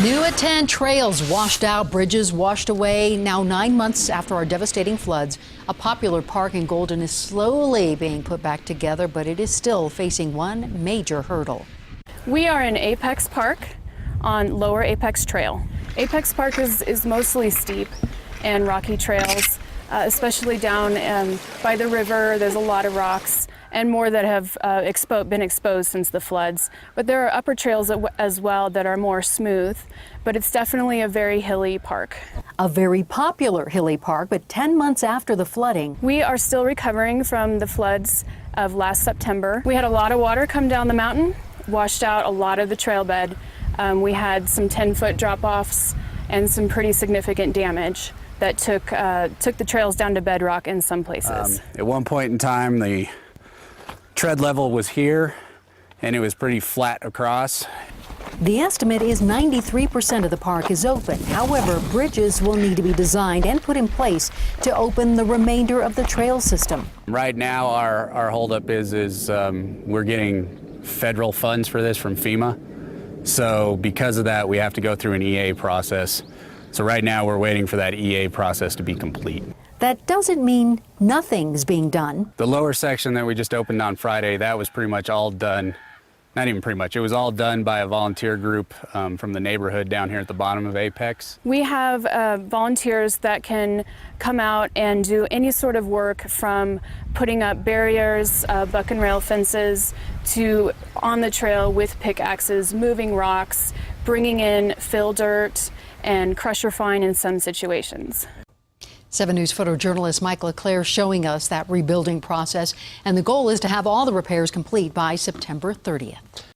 New at 10, trails washed out, bridges washed away. Now 9 months after our devastating floods, a popular park in Golden is slowly being put back together, but it is still facing one major hurdle. We are in Apex Park on Lower Apex Trail. Apex Park is mostly steep and rocky trails, especially down by the river. There's a lot of rocks and more that have been exposed since the floods. But there are upper trails as well that are more smooth, but it's definitely a very hilly park. A very popular hilly park, but 10 months after the flooding. We are still recovering from the floods of last September. We had a lot of water come down the mountain, washed out a lot of the trail bed. We had some 10-foot drop-offs and some pretty significant damage that took the trails down to bedrock in some places. At one point in time, the tread level was here, and it was pretty flat across. The estimate is 93% of the park is open. However, bridges will need to be designed and put in place to open the remainder of the trail system. Right now, our holdup is we're getting federal funds for this from FEMA. So because of that, we have to go through an EA process. So right now, we're waiting for that EA process to be complete. That doesn't mean nothing's being done. The lower section that we just opened on Friday, that was pretty much all done. Not even pretty much, it was all done by a volunteer group from the neighborhood down here at the bottom of Apex. We have volunteers that can come out and do any sort of work, from putting up barriers, buck and rail fences, to on the trail with pickaxes, moving rocks, bringing in fill dirt and crusher fine in some situations. 7 News photojournalist Mike LeClaire showing us that rebuilding process, and the goal is to have all the repairs complete by September 30th.